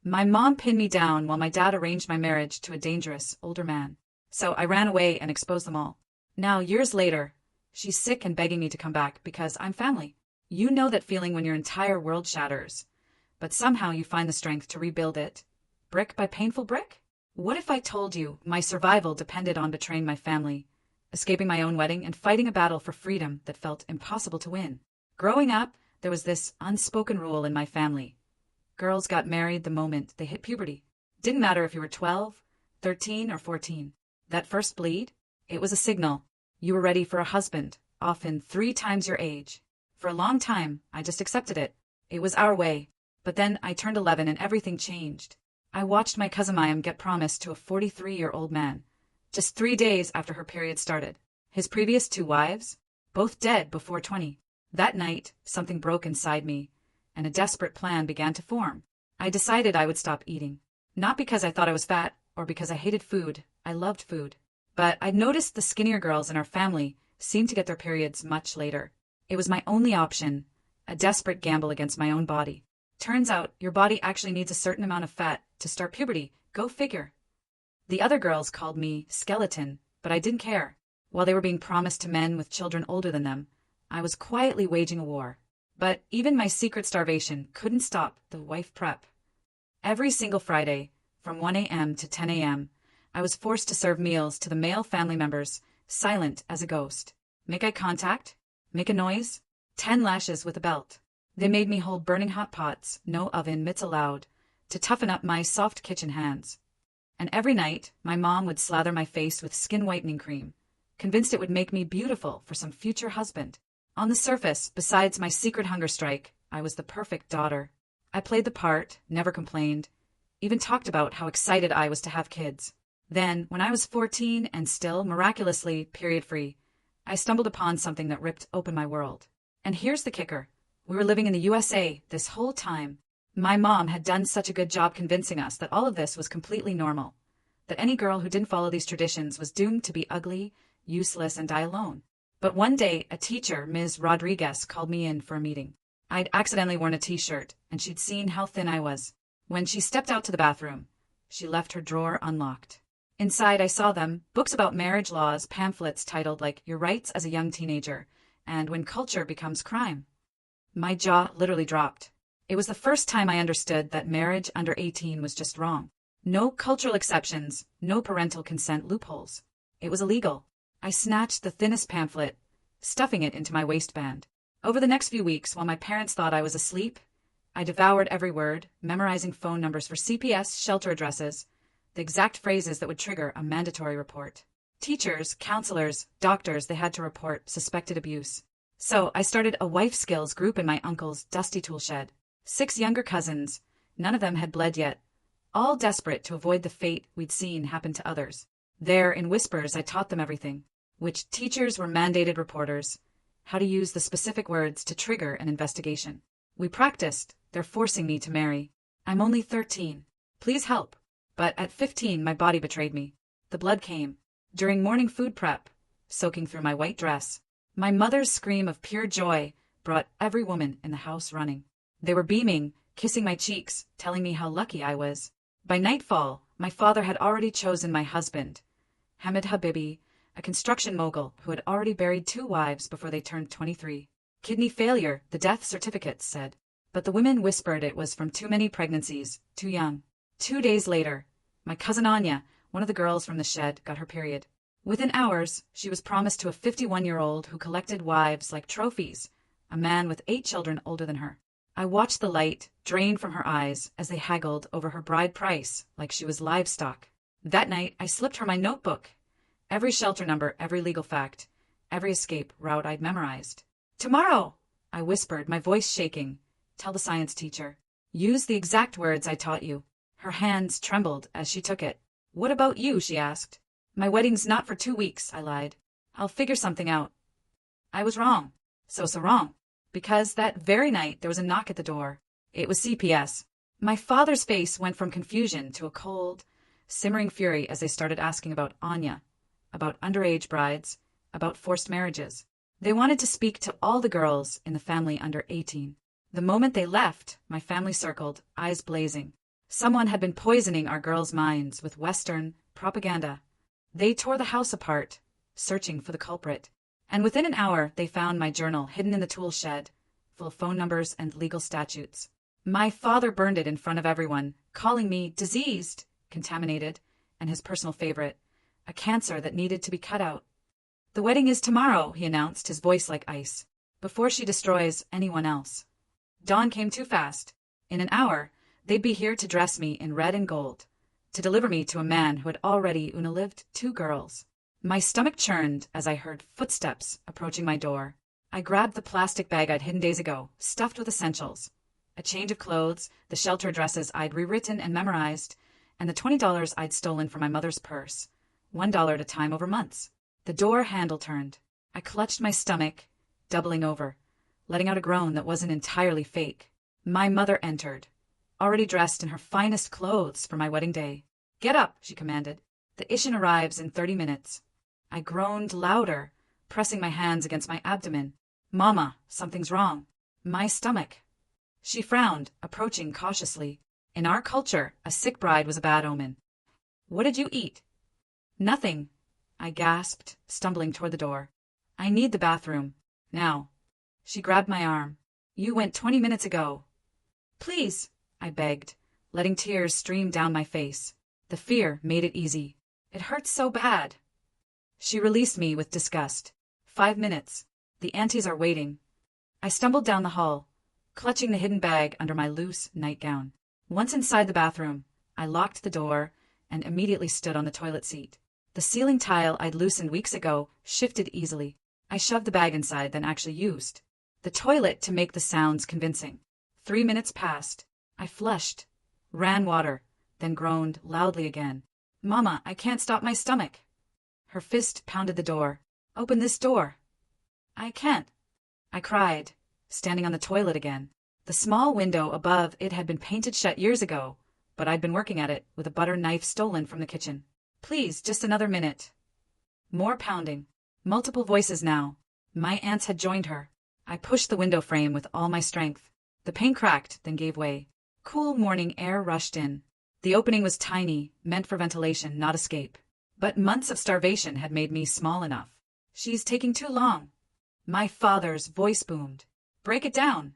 My mom pinned me down while my dad arranged my marriage to a dangerous, older man. So I ran away and exposed them all. Now, years later, she's sick and begging me to come back because I'm family. You know that feeling when your entire world shatters, but somehow you find the strength to rebuild it, brick by painful brick? What if I told you my survival depended on betraying my family, escaping my own wedding, and fighting a battle for freedom that felt impossible to win? Growing up, there was this unspoken rule in my family. Girls got married the moment they hit puberty. Didn't matter if you were 12, 13, or 14. That first bleed? It was a signal. You were ready for a husband, often 3 times your age. For a long time, I just accepted it. It was our way. But then I turned 11 and everything changed. I watched my cousin Mayim get promised to a 43-year-old man, just 3 days after her period started. His previous 2 wives, both dead before 20. That night, something broke inside me, and a desperate plan began to form. I decided I would stop eating. Not because I thought I was fat, or because I hated food. I loved food. But I'd noticed the skinnier girls in our family seemed to get their periods much later. It was my only option, a desperate gamble against my own body. Turns out, your body actually needs a certain amount of fat to start puberty. Go figure. The other girls called me skeleton, but I didn't care. While they were being promised to men with children older than them, I was quietly waging a war. But even my secret starvation couldn't stop the wife prep. Every single Friday, from 1 a.m. to 10 a.m., I was forced to serve meals to the male family members, silent as a ghost. Make eye contact, make a noise, 10 lashes with a belt. They made me hold burning hot pots, no oven mitts allowed, to toughen up my soft kitchen hands. And every night, my mom would slather my face with skin whitening cream, convinced it would make me beautiful for some future husband. On the surface, besides my secret hunger strike, I was the perfect daughter. I played the part, never complained, even talked about how excited I was to have kids. Then, when I was 14 and still, miraculously, period-free, I stumbled upon something that ripped open my world. And here's the kicker. We were living in the USA this whole time. My mom had done such a good job convincing us that all of this was completely normal, that any girl who didn't follow these traditions was doomed to be ugly, useless, and die alone. But one day, a teacher, Ms. Rodriguez, called me in for a meeting. I'd accidentally worn a t-shirt, and she'd seen how thin I was. When she stepped out to the bathroom, she left her drawer unlocked. Inside, I saw them, books about marriage laws, pamphlets titled like Your Rights as a Young Teenager, and When Culture Becomes Crime. My jaw literally dropped. It was the first time I understood that marriage under 18 was just wrong. No cultural exceptions, no parental consent loopholes. It was illegal. I snatched the thinnest pamphlet, stuffing it into my waistband. Over the next few weeks, while my parents thought I was asleep, I devoured every word, memorizing phone numbers for CPS shelter addresses, the exact phrases that would trigger a mandatory report. Teachers, counselors, doctors, they had to report suspected abuse. So I started a wife skills group in my uncle's dusty tool shed. 6 younger cousins, none of them had bled yet, all desperate to avoid the fate we'd seen happen to others. There, in whispers, I taught them everything. Which teachers were mandated reporters, how to use the specific words to trigger an investigation. We practiced. They're forcing me to marry. I'm only 13. Please help. But at 15, my body betrayed me. The blood came. During morning food prep, soaking through my white dress. My mother's scream of pure joy brought every woman in the house running. They were beaming, kissing my cheeks, telling me how lucky I was. By nightfall, my father had already chosen my husband, Hamid Habibi, a construction mogul who had already buried 2 wives before they turned 23. Kidney failure, the death certificates said. But the women whispered it was from too many pregnancies, too young. 2 days later, my cousin Anya, one of the girls from the shed, got her period. Within hours, she was promised to a 51-year-old who collected wives like trophies, a man with 8 children older than her. I watched the light drain from her eyes as they haggled over her bride price like she was livestock. That night, I slipped her my notebook. Every shelter number, every legal fact, every escape route I'd memorized. "Tomorrow," I whispered, my voice shaking. "Tell the science teacher. Use the exact words I taught you." Her hands trembled as she took it. "What about you?" she asked. "My wedding's not for 2 weeks," I lied. "I'll figure something out." I was wrong. So wrong. Because that very night there was a knock at the door. It was CPS. My father's face went from confusion to a cold, simmering fury as they started asking about Anya, about underage brides, about forced marriages. They wanted to speak to all the girls in the family under 18. The moment they left, my family circled, eyes blazing. Someone had been poisoning our girls' minds with Western propaganda. They tore the house apart, searching for the culprit. And within an hour, they found my journal hidden in the tool shed, full of phone numbers and legal statutes. My father burned it in front of everyone, calling me diseased, contaminated, and his personal favorite, a cancer that needed to be cut out. "The wedding is tomorrow," he announced, his voice like ice, "before she destroys anyone else." Dawn came too fast. In an hour, they'd be here to dress me in red and gold, to deliver me to a man who had already unalived 2 girls. My stomach churned as I heard footsteps approaching my door. I grabbed the plastic bag I'd hidden days ago, stuffed with essentials. A change of clothes, the shelter dresses I'd rewritten and memorized, and the $20 I'd stolen from my mother's purse, $1 at a time over months. The door handle turned. I clutched my stomach, doubling over, letting out a groan that wasn't entirely fake. My mother entered, already dressed in her finest clothes for my wedding day. "Get up," she commanded. "The Ishin arrives in 30 minutes. I groaned louder, pressing my hands against my abdomen. "Mama, something's wrong." "My stomach." She frowned, approaching cautiously. In our culture, a sick bride was a bad omen. "What did you eat?" "Nothing," I gasped, stumbling toward the door. "I need the bathroom. Now." She grabbed my arm. "You went 20 minutes ago." "Please," I begged, letting tears stream down my face. The fear made it easy. "It hurts so bad." She released me with disgust. 5 minutes. The aunties are waiting." I stumbled down the hall, clutching the hidden bag under my loose nightgown. Once inside the bathroom, I locked the door and immediately stood on the toilet seat. The ceiling tile I'd loosened weeks ago shifted easily. I shoved the bag inside, then actually used the toilet to make the sounds convincing. 3 minutes passed. I flushed, ran water, then groaned loudly again. "Mama, I can't stop my stomach." Her fist pounded the door. "Open this door." "I can't," I cried, standing on the toilet again. The small window above it had been painted shut years ago, but I'd been working at it with a butter knife stolen from the kitchen. "Please, just another minute." More pounding. Multiple voices now. My aunts had joined her. I pushed the window frame with all my strength. The pane cracked, then gave way. Cool morning air rushed in. The opening was tiny, meant for ventilation, not escape. But months of starvation had made me small enough. "She's taking too long." My father's voice boomed. "Break it down."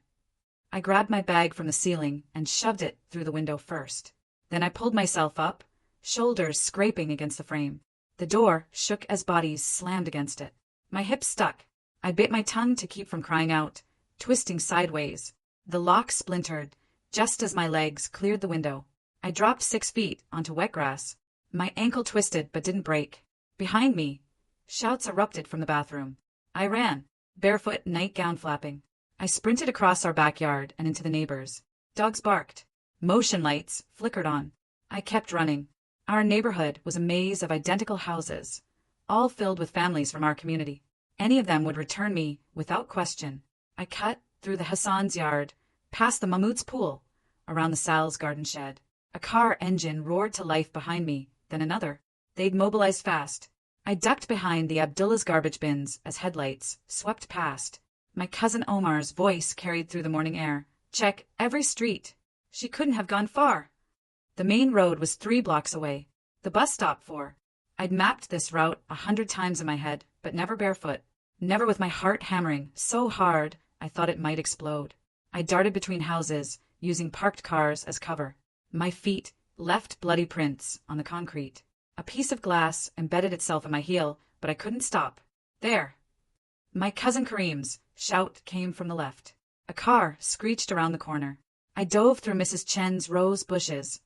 I grabbed my bag from the ceiling and shoved it through the window first. Then I pulled myself up, shoulders scraping against the frame. The door shook as bodies slammed against it. My hips stuck. I bit my tongue to keep from crying out, twisting sideways. The lock splintered, just as my legs cleared the window. I dropped 6 feet onto wet grass. My ankle twisted but didn't break. Behind me, shouts erupted from the bathroom. I ran, barefoot, nightgown flapping. I sprinted across our backyard and into the neighbors. Dogs barked. Motion lights flickered on. I kept running. Our neighborhood was a maze of identical houses, all filled with families from our community. Any of them would return me without question. I cut through the Hassan's yard, past the Mahmoud's pool, around the Sal's garden shed. A car engine roared to life behind me, then another. They'd mobilized fast. I ducked behind the Abdullah's garbage bins as headlights swept past. My cousin Omar's voice carried through the morning air. "Check every street." She couldn't have gone far. The main road was 3 blocks away. The bus stop 4. I'd mapped this route 100 times in my head, but never barefoot. Never with my heart hammering so hard I thought it might explode. I darted between houses, using parked cars as cover. My feet left bloody prints on the concrete. A piece of glass embedded itself in my heel, but I couldn't stop. There. My cousin Kareem's shout came from the left. A car screeched around the corner. I dove through Mrs. Chen's rose bushes,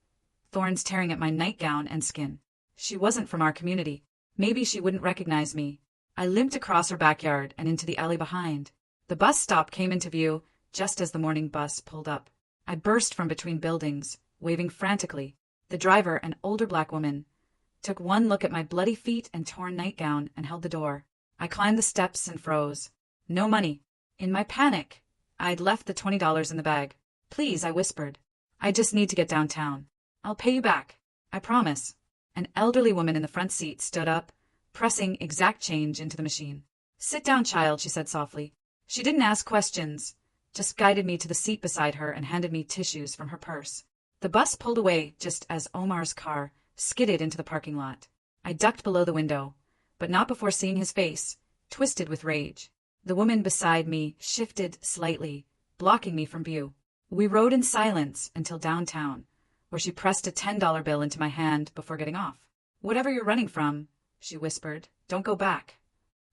thorns tearing at my nightgown and skin. She wasn't from our community. Maybe she wouldn't recognize me. I limped across her backyard and into the alley behind. The bus stop came into view just as the morning bus pulled up. I burst from between buildings, waving frantically. The driver, an older black woman, took one look at my bloody feet and torn nightgown and held the door. I climbed the steps and froze. No money. In my panic, I'd left the $20 in the bag. "Please," I whispered. "I just need to get downtown. I'll pay you back. I promise." An elderly woman in the front seat stood up, pressing exact change into the machine. "Sit down, child," she said softly. She didn't ask questions, just guided me to the seat beside her and handed me tissues from her purse. The bus pulled away just as Omar's car skidded into the parking lot. I ducked below the window, but not before seeing his face, twisted with rage. The woman beside me shifted slightly, blocking me from view. We rode in silence until downtown, where she pressed a $10 bill into my hand before getting off. "Whatever you're running from," she whispered, "don't go back."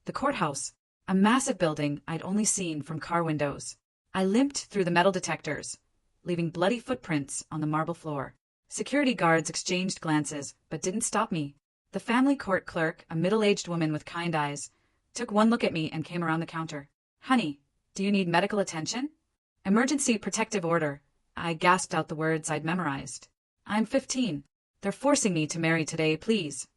The courthouse, a massive building I'd only seen from car windows. I limped through the metal detectors, leaving bloody footprints on the marble floor. Security guards exchanged glances, but didn't stop me. The family court clerk, a middle-aged woman with kind eyes, took one look at me and came around the counter. "Honey, do you need medical attention?" "Emergency protective order." I gasped out the words I'd memorized. "I'm 15. They're forcing me to marry today, please."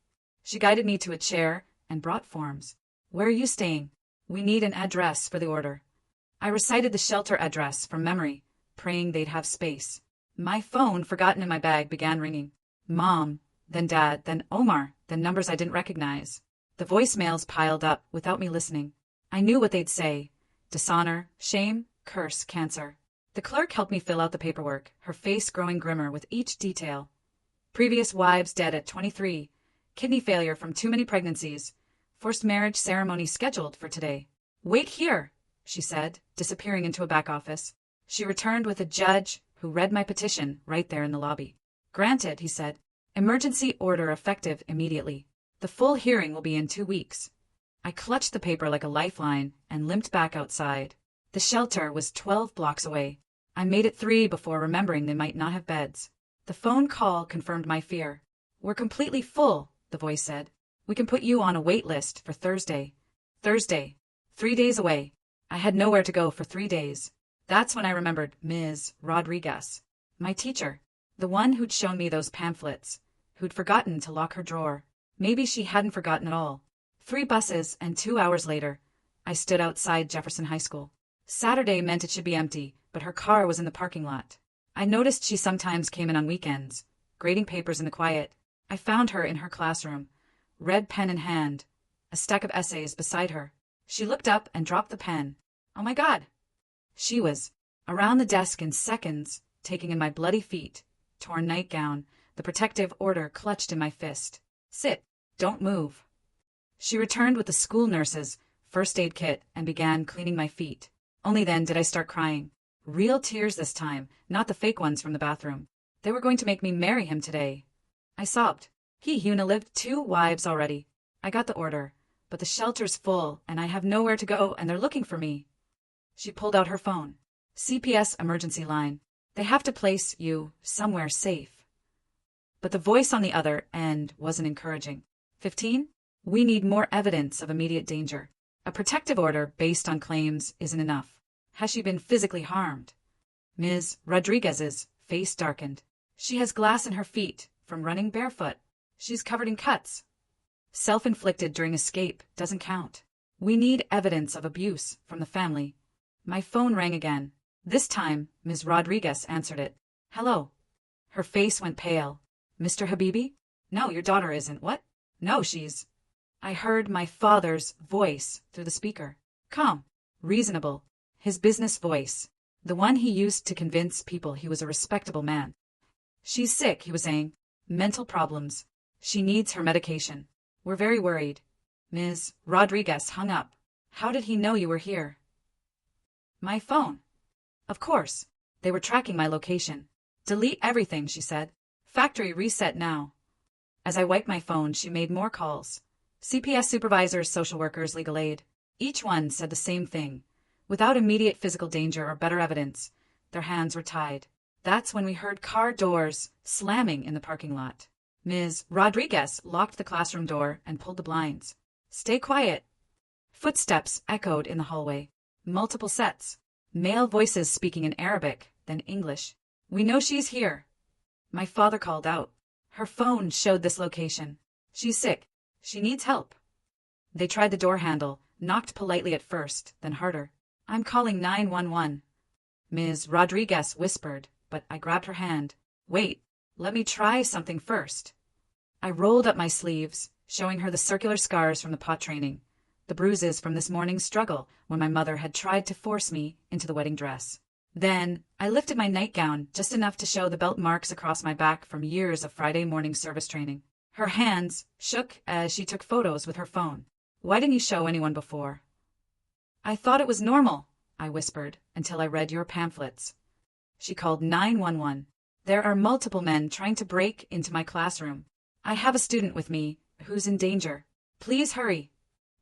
She guided me to a chair and brought forms. "Where are you staying?" "We need an address for the order." I recited the shelter address from memory, praying they'd have space. My phone, forgotten in my bag, began ringing. Mom, then Dad, then Omar, then numbers I didn't recognize. The voicemails piled up without me listening. I knew what they'd say. Dishonor, shame, curse, cancer. The clerk helped me fill out the paperwork, her face growing grimmer with each detail. Previous wives dead at 23, kidney failure from too many pregnancies, forced marriage ceremony scheduled for today. "Wait here," she said, disappearing into a back office. She returned with a judge who read my petition right there in the lobby. "Granted," he said. "Emergency order effective immediately. The full hearing will be in 2 weeks." I clutched the paper like a lifeline and limped back outside. The shelter was 12 blocks away. I made it 3 before remembering they might not have beds. The phone call confirmed my fear. "We're completely full," the voice said. "We can put you on a wait list for Thursday." Thursday. 3 days away. I had nowhere to go for 3 days. That's when I remembered Ms. Rodriguez, my teacher, the one who'd shown me those pamphlets, who'd forgotten to lock her drawer. Maybe she hadn't forgotten at all. 3 buses, and 2 hours later, I stood outside Jefferson High School. Saturday meant it should be empty, but her car was in the parking lot. I noticed she sometimes came in on weekends, grading papers in the quiet. I found her in her classroom, red pen in hand, a stack of essays beside her. She looked up and dropped the pen. "Oh my God!" She was around the desk in seconds, taking in my bloody feet, torn nightgown, the protective order clutched in my fist. "Sit. Don't move." She returned with the school nurse's first aid kit and began cleaning my feet. Only then did I start crying. Real tears this time, not the fake ones from the bathroom. They were going to make me marry him today. I sobbed. He lived 2 wives already. I got the order, but the shelter's full and I have nowhere to go and they're looking for me. She pulled out her phone. "CPS emergency line. They have to place you somewhere safe." But the voice on the other end wasn't encouraging. 15? We need more evidence of immediate danger. A protective order based on claims isn't enough. Has she been physically harmed? Ms. Rodriguez's face darkened. She has glass in her feet from running barefoot. She's covered in cuts. Self-inflicted during escape doesn't count. We need evidence of abuse from the family. My phone rang again. This time, Ms. Rodriguez answered it. "Hello." Her face went pale. "Mr. Habibi?" "No, your daughter isn't." "What?" "No, she's—" I heard my father's voice through the speaker. Calm, reasonable, his business voice, the one he used to convince people he was a respectable man. "She's sick," he was saying. "Mental problems. She needs her medication. We're very worried." Ms. Rodriguez hung up. "How did he know you were here?" "My phone." "Of course. They were tracking my location." "Delete everything," she said. "Factory reset now." As I wiped my phone, she made more calls. CPS supervisors, social workers, legal aid. Each one said the same thing. Without immediate physical danger or better evidence, their hands were tied. That's when we heard car doors slamming in the parking lot. Ms. Rodriguez locked the classroom door and pulled the blinds. "Stay quiet." Footsteps echoed in the hallway. Multiple sets. Male voices speaking in Arabic, then English. "We know she's here." My father called out. Her phone showed this location. "She's sick. She needs help." They tried the door handle, knocked politely at first, then harder. "I'm calling 911. Ms. Rodriguez whispered, but I grabbed her hand. "Wait, let me try something first." I rolled up my sleeves, showing her the circular scars from the pot training, the bruises from this morning's struggle when my mother had tried to force me into the wedding dress. Then, I lifted my nightgown just enough to show the belt marks across my back from years of Friday morning service training. Her hands shook as she took photos with her phone. "Why didn't you show anyone before?" "I thought it was normal," I whispered, "until I read your pamphlets." She called 911. "There are multiple men trying to break into my classroom. I have a student with me who's in danger. Please hurry."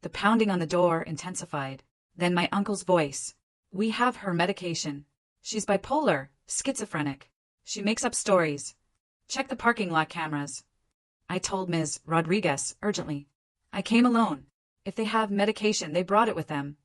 The pounding on the door intensified. Then my uncle's voice. "We have her medication. She's bipolar, schizophrenic. She makes up stories. Check the parking lot cameras." I told Ms. Rodriguez urgently. "I came alone. If they have medication, they brought it with them."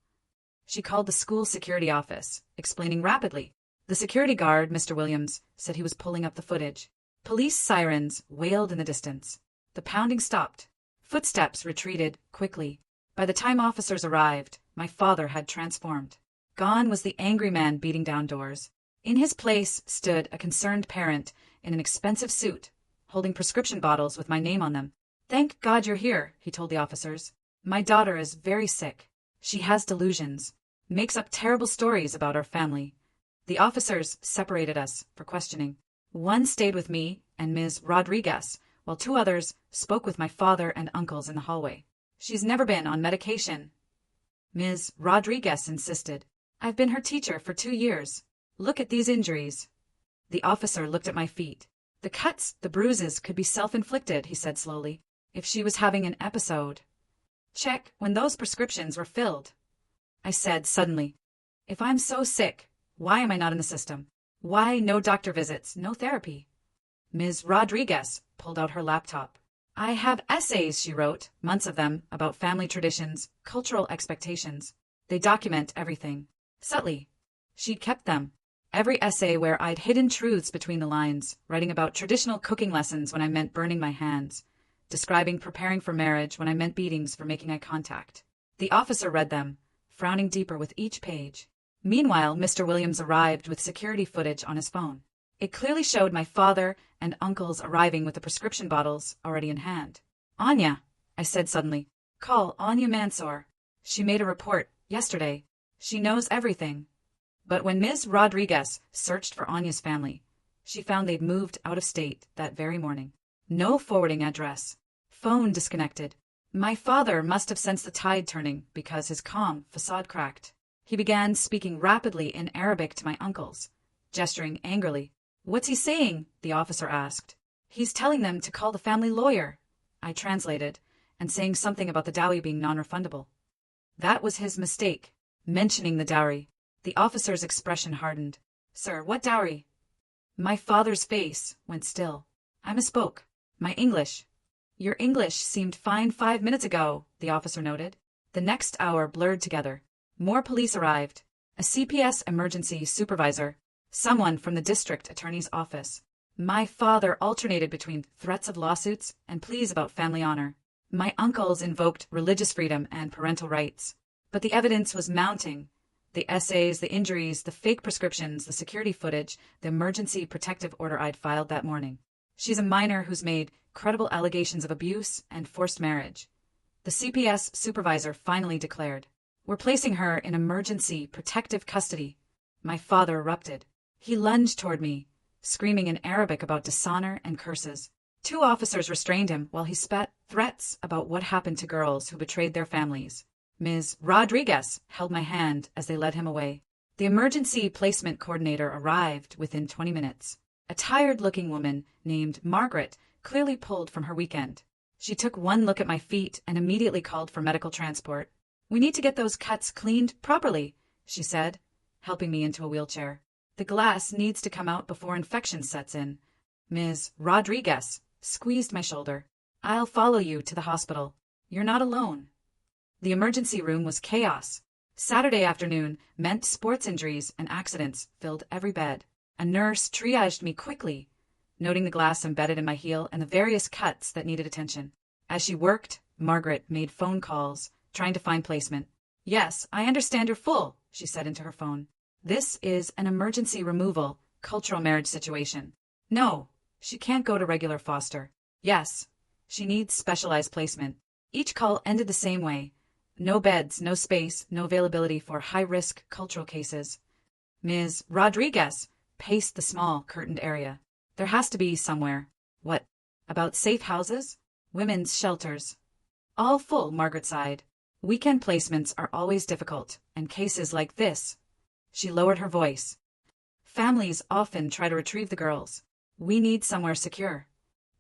She called the school security office, explaining rapidly. The security guard, Mr. Williams, said he was pulling up the footage. Police sirens wailed in the distance. The pounding stopped. Footsteps retreated quickly. By the time officers arrived, my father had transformed. Gone was the angry man beating down doors. In his place stood a concerned parent in an expensive suit, holding prescription bottles with my name on them. "Thank God you're here," he told the officers. "My daughter is very sick. She has delusions. Makes up terrible stories about our family." The officers separated us for questioning. One stayed with me and Ms. Rodriguez, while two others spoke with my father and uncles in the hallway. "She's never been on medication," Ms. Rodriguez insisted. "I've been her teacher for 2 years. Look at these injuries." The officer looked at my feet. "The cuts, the bruises could be self-inflicted," he said slowly. "If she was having an episode." "Check when those prescriptions were filled," I said suddenly. "If I'm so sick, why am I not in the system? Why no doctor visits, no therapy?" Ms. Rodriguez pulled out her laptop. "I have essays," she wrote, months of them, about family traditions, cultural expectations. They document everything. Subtly, she'd kept them. Every essay where I'd hidden truths between the lines, writing about traditional cooking lessons when I meant burning my hands, describing preparing for marriage when I meant beatings for making eye contact. The officer read them, frowning deeper with each page. Meanwhile, Mr. Williams arrived with security footage on his phone. It clearly showed my father and uncles arriving with the prescription bottles already in hand. "Anya," I said suddenly. "Call Anya Mansour. She made a report yesterday. She knows everything." But when Ms. Rodriguez searched for Anya's family, she found they'd moved out of state that very morning. No forwarding address. Phone disconnected. My father must have sensed the tide turning because his calm facade cracked. He began speaking rapidly in Arabic to my uncles, gesturing angrily. "What's he saying?" the officer asked. "He's telling them to call the family lawyer," I translated, and saying something about the dowry being non-refundable. That was his mistake, mentioning the dowry. The officer's expression hardened. "Sir, what dowry?" My father's face went still. I misspoke. "My English." "Your English seemed fine 5 minutes ago," the officer noted. The next hour blurred together. More police arrived. A CPS emergency supervisor, someone from the district attorney's office. My father alternated between threats of lawsuits and pleas about family honor. My uncles invoked religious freedom and parental rights. But the evidence was mounting. The essays, the injuries, the fake prescriptions, the security footage, the emergency protective order I'd filed that morning. She's a minor who's made credible allegations of abuse and forced marriage. The CPS supervisor finally declared, "We're placing her in emergency protective custody." My father erupted. He lunged toward me, screaming in Arabic about dishonor and curses. 2 officers restrained him while he spat threats about what happened to girls who betrayed their families. Ms. Rodriguez held my hand as they led him away. The emergency placement coordinator arrived within 20 minutes. A tired-looking woman named Margaret, clearly pulled from her weekend. She took one look at my feet and immediately called for medical transport. "We need to get those cuts cleaned properly," she said, helping me into a wheelchair. "The glass needs to come out before infection sets in." Ms. Rodriguez squeezed my shoulder. "I'll follow you to the hospital. You're not alone." The emergency room was chaos. Saturday afternoon meant sports injuries and accidents filled every bed. A nurse triaged me quickly, noting the glass embedded in my heel and the various cuts that needed attention. As she worked, Margaret made phone calls, trying to find placement. "Yes, I understand you're full," she said into her phone. "This is an emergency removal, cultural marriage situation." "No, she can't go to regular foster." "Yes, she needs specialized placement." Each call ended the same way. No beds, no space, no availability for high-risk cultural cases. Ms. Rodriguez paced the small, curtained area. There has to be somewhere. What? About safe houses? Women's shelters? All full, Margaret sighed. Weekend placements are always difficult, and cases like this. She lowered her voice. Families often try to retrieve the girls. We need somewhere secure.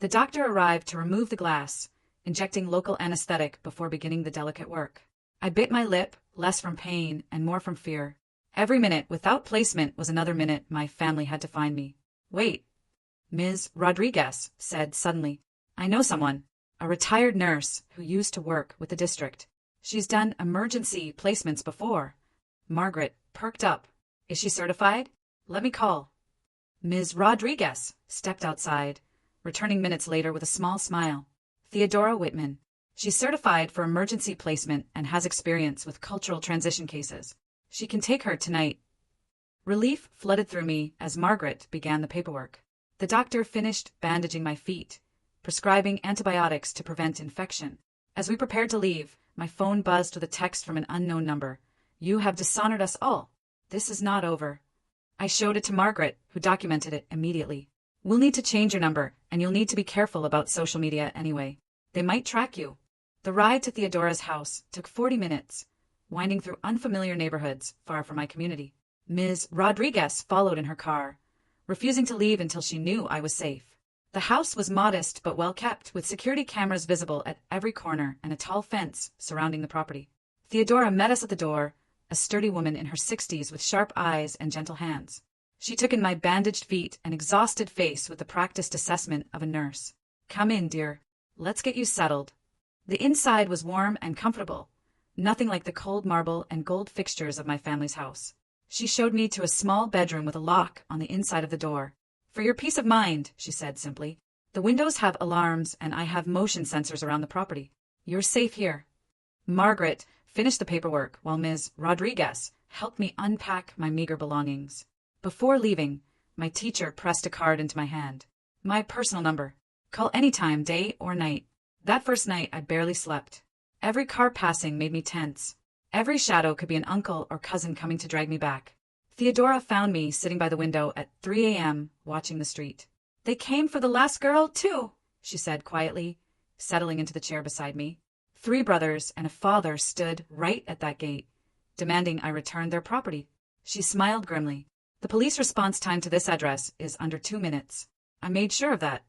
The doctor arrived to remove the glass, injecting local anesthetic before beginning the delicate work. I bit my lip, less from pain and more from fear. Every minute without placement was another minute my family had to find me. Wait. Ms. Rodriguez said suddenly. I know someone, a retired nurse who used to work with the district. She's done emergency placements before. Margaret perked up. Is she certified? Let me call. Ms. Rodriguez stepped outside, returning minutes later with a small smile. Theodora Whitman. She's certified for emergency placement and has experience with cultural transition cases. She can take her tonight. Relief flooded through me as Margaret began the paperwork. The doctor finished bandaging my feet, prescribing antibiotics to prevent infection. As we prepared to leave, my phone buzzed with a text from an unknown number. You have dishonored us all. This is not over. I showed it to Margaret, who documented it immediately. We'll need to change your number, and you'll need to be careful about social media anyway. They might track you. The ride to Theodora's house took 40 minutes, winding through unfamiliar neighborhoods far from my community. Ms. Rodriguez followed in her car, refusing to leave until she knew I was safe. The house was modest but well kept, with security cameras visible at every corner and a tall fence surrounding the property. Theodora met us at the door, a sturdy woman in her 60s with sharp eyes and gentle hands. She took in my bandaged feet and exhausted face with the practiced assessment of a nurse. Come in, dear. Let's get you settled. The inside was warm and comfortable, nothing like the cold marble and gold fixtures of my family's house. She showed me to a small bedroom with a lock on the inside of the door. For your peace of mind, she said simply. The windows have alarms and I have motion sensors around the property. You're safe here. Margaret finished the paperwork while Ms. Rodriguez helped me unpack my meager belongings. Before leaving, my teacher pressed a card into my hand. My personal number. Call anytime, day or night. That first night I barely slept. Every car passing made me tense. Every shadow could be an uncle or cousin coming to drag me back. Theodora found me sitting by the window at 3 a.m. watching the street. They came for the last girl, too, she said quietly, settling into the chair beside me. 3 brothers and a father stood right at that gate, demanding I return their property. She smiled grimly. The police response time to this address is under 2 minutes. I made sure of that.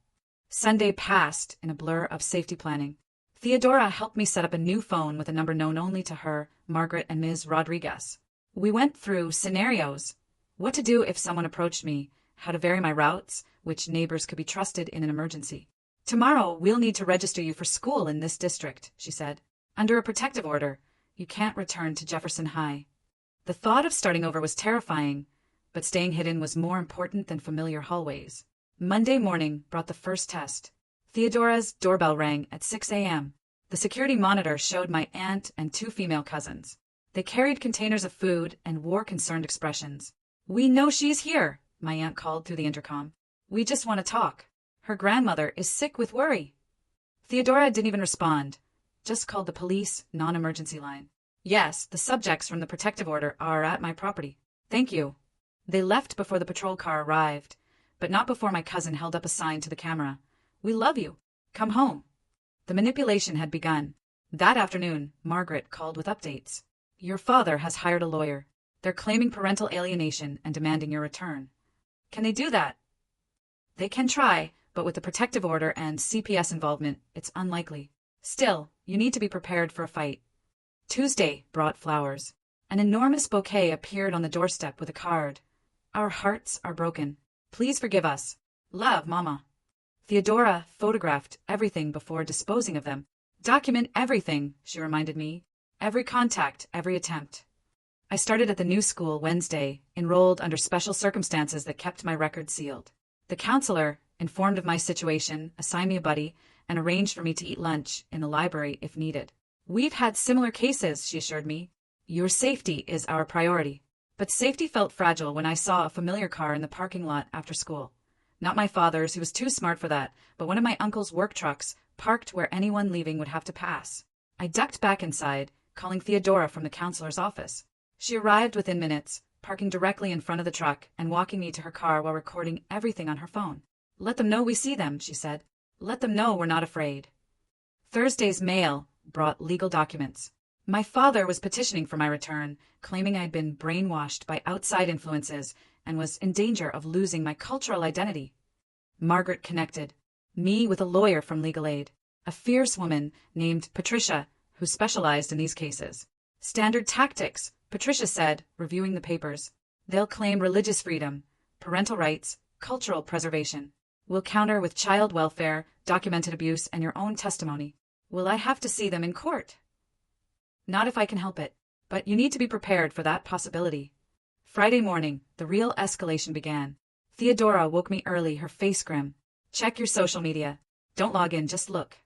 Sunday passed in a blur of safety planning. Theodora helped me set up a new phone with a number known only to her, Margaret, and Ms. Rodriguez. We went through scenarios. What to do if someone approached me, how to vary my routes, which neighbors could be trusted in an emergency. Tomorrow, we'll need to register you for school in this district, she said. Under a protective order, you can't return to Jefferson High. The thought of starting over was terrifying, but staying hidden was more important than familiar hallways. Monday morning brought the first test. Theodora's doorbell rang at 6 a.m. The security monitor showed my aunt and 2 female cousins. They carried containers of food and wore concerned expressions. We know she's here, my aunt called through the intercom. We just want to talk. Her grandmother is sick with worry. Theodora didn't even respond, just called the police non-emergency line. Yes, the subjects from the protective order are at my property. Thank you. They left before the patrol car arrived, but not before my cousin held up a sign to the camera. We love you. Come home. The manipulation had begun. That afternoon, Margaret called with updates. Your father has hired a lawyer. They're claiming parental alienation and demanding your return. Can they do that? They can try, but with the protective order and CPS involvement, it's unlikely. Still, you need to be prepared for a fight. Tuesday brought flowers. An enormous bouquet appeared on the doorstep with a card. Our hearts are broken. Please forgive us. Love, Mama. Theodora photographed everything before disposing of them. Document everything, she reminded me. Every contact, every attempt. I started at the new school Wednesday, enrolled under special circumstances that kept my record sealed. The counselor, informed of my situation, assigned me a buddy and arranged for me to eat lunch in the library if needed. We've had similar cases, she assured me. Your safety is our priority. But safety felt fragile when I saw a familiar car in the parking lot after school. Not my father's, he was too smart for that, but one of my uncle's work trucks, parked where anyone leaving would have to pass. I ducked back inside, calling Theodora from the counselor's office. She arrived within minutes, parking directly in front of the truck and walking me to her car while recording everything on her phone. "Let them know we see them," she said. "Let them know we're not afraid." Thursday's mail brought legal documents. My father was petitioning for my return, claiming I'd been brainwashed by outside influences and was in danger of losing my cultural identity. Margaret connected me with a lawyer from legal aid, a fierce woman named Patricia who specialized in these cases. "Standard tactics," Patricia said, reviewing the papers. "They'll claim religious freedom, parental rights, cultural preservation. We'll counter with child welfare, documented abuse, and your own testimony. Will I have to see them in court?" "Not if I can help it, but you need to be prepared for that possibility." Friday morning, the real escalation began. Theodora woke me early, her face grim. "Check your social media. Don't log in, just look."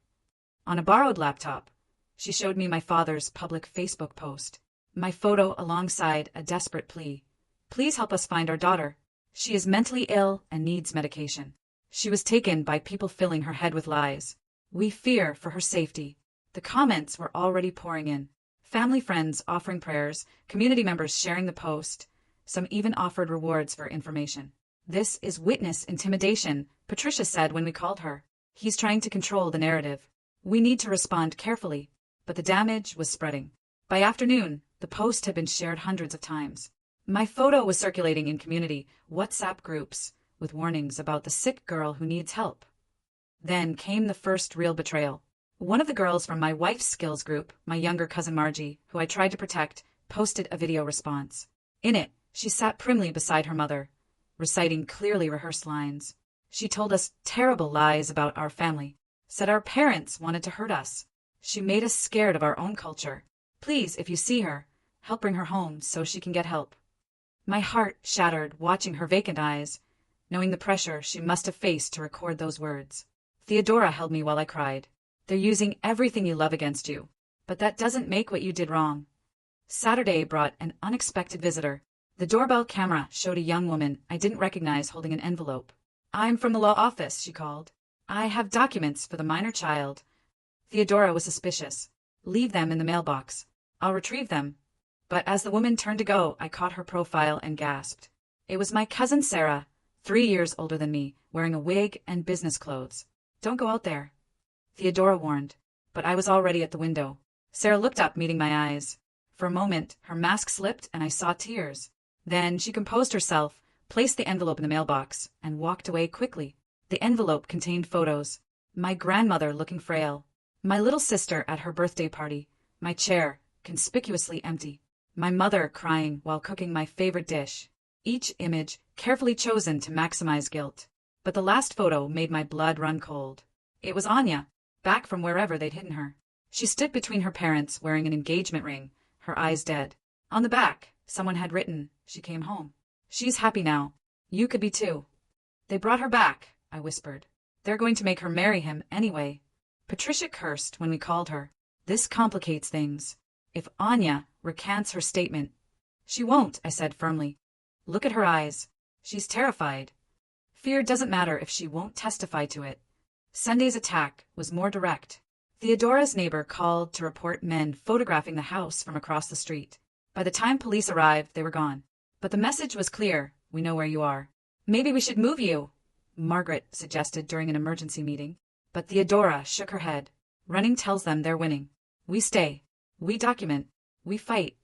On a borrowed laptop, she showed me my father's public Facebook post. My photo alongside a desperate plea. "Please help us find our daughter. She is mentally ill and needs medication. She was taken by people filling her head with lies. We fear for her safety." The comments were already pouring in. Family friends offering prayers, community members sharing the post. Some even offered rewards for information. "This is witness intimidation," Patricia said when we called her. "He's trying to control the narrative. We need to respond carefully." But the damage was spreading. By afternoon, the post had been shared hundreds of times. My photo was circulating in community WhatsApp groups with warnings about the sick girl who needs help. Then came the first real betrayal. One of the girls from my wife's skills group, my younger cousin Margie, who I tried to protect, posted a video response. In it, she sat primly beside her mother, reciting clearly rehearsed lines. She told us terrible lies about our family, said our parents wanted to hurt us. She made us scared of our own culture. "Please, if you see her, help bring her home so she can get help." My heart shattered watching her vacant eyes, knowing the pressure she must have faced to record those words. Theodora held me while I cried. "They're using everything you love against you, but that doesn't make what you did wrong." Saturday brought an unexpected visitor. The doorbell camera showed a young woman I didn't recognize holding an envelope. "I'm from the law office," she called. "I have documents for the minor child." Theodora was suspicious. "Leave them in the mailbox. I'll retrieve them." But as the woman turned to go, I caught her profile and gasped. It was my cousin Sarah, 3 years older than me, wearing a wig and business clothes. "Don't go out there," Theodora warned, but I was already at the window. Sarah looked up, meeting my eyes. For a moment, her mask slipped and I saw tears. Then she composed herself, placed the envelope in the mailbox, and walked away quickly. The envelope contained photos. My grandmother looking frail. My little sister at her birthday party. My chair, conspicuously empty. My mother crying while cooking my favorite dish. Each image carefully chosen to maximize guilt. But the last photo made my blood run cold. It was Anya, back from wherever they'd hidden her. She stood between her parents wearing an engagement ring, her eyes dead. On the back, someone had written, "She came home. She's happy now. You could be too." "They brought her back," I whispered. "They're going to make her marry him anyway." Patricia cursed when we called her. "This complicates things. If Anya recants her statement—" "She won't," I said firmly. "Look at her eyes. She's terrified. Fear doesn't matter if she won't testify to it." Sunday's attack was more direct. Theodora's neighbor called to report men photographing the house from across the street. By the time police arrived, they were gone. But the message was clear: "We know where you are." "Maybe we should move you," Margaret suggested during an emergency meeting. But Theodora shook her head. "Running tells them they're winning. We stay. We document. We fight."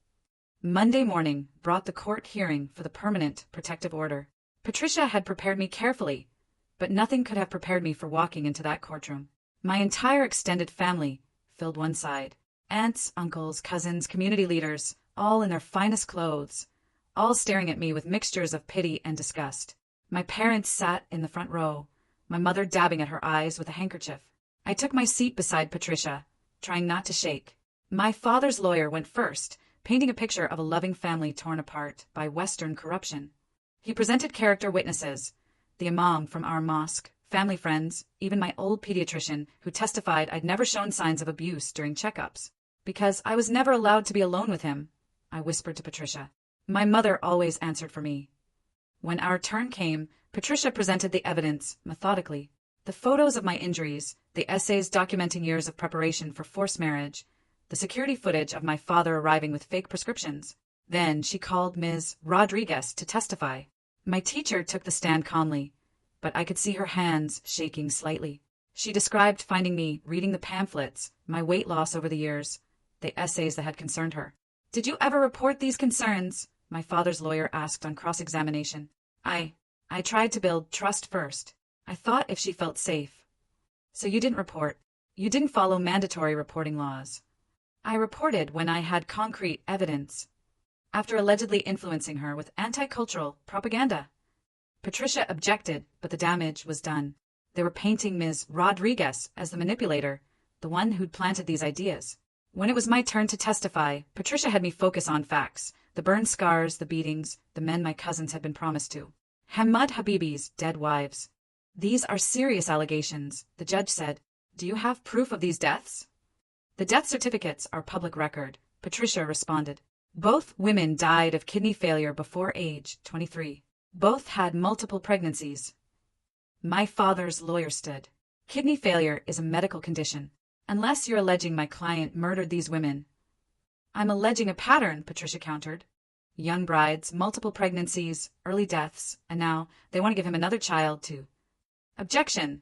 Monday morning brought the court hearing for the permanent protective order. Patricia had prepared me carefully, but nothing could have prepared me for walking into that courtroom. My entire extended family filled one side. Aunts, uncles, cousins, community leaders, all in their finest clothes, all staring at me with mixtures of pity and disgust. My parents sat in the front row, my mother dabbing at her eyes with a handkerchief. I took my seat beside Patricia, trying not to shake. My father's lawyer went first, painting a picture of a loving family torn apart by Western corruption. He presented character witnesses, the imam from our mosque, family friends, even my old pediatrician who testified I'd never shown signs of abuse during checkups. "Because I was never allowed to be alone with him," I whispered to Patricia. My mother always answered for me. When our turn came, Patricia presented the evidence methodically. The photos of my injuries, the essays documenting years of preparation for forced marriage, the security footage of my father arriving with fake prescriptions. Then she called Ms. Rodriguez to testify. My teacher took the stand calmly, but I could see her hands shaking slightly. She described finding me reading the pamphlets, my weight loss over the years, the essays that had concerned her. "Did you ever report these concerns?" my father's lawyer asked on cross-examination. I tried to build trust first. I thought if she felt safe. "So you didn't report. You didn't follow mandatory reporting laws." "I reported when I had concrete evidence. After allegedly influencing her with anti-cultural propaganda." Patricia objected, but the damage was done. They were painting Ms. Rodriguez as the manipulator, the one who'd planted these ideas. When it was my turn to testify, Patricia had me focus on facts, the burn scars, the beatings, the men my cousins had been promised to. Hamad Habibi's dead wives. "These are serious allegations," the judge said. "Do you have proof of these deaths?" "The death certificates are public record," Patricia responded. "Both women died of kidney failure before age 23. Both had multiple pregnancies." My father's lawyer stood. "Kidney failure is a medical condition. Unless you're alleging my client murdered these women." "I'm alleging a pattern," Patricia countered. "Young brides, multiple pregnancies, early deaths, and now they want to give him another child too." "Objection!"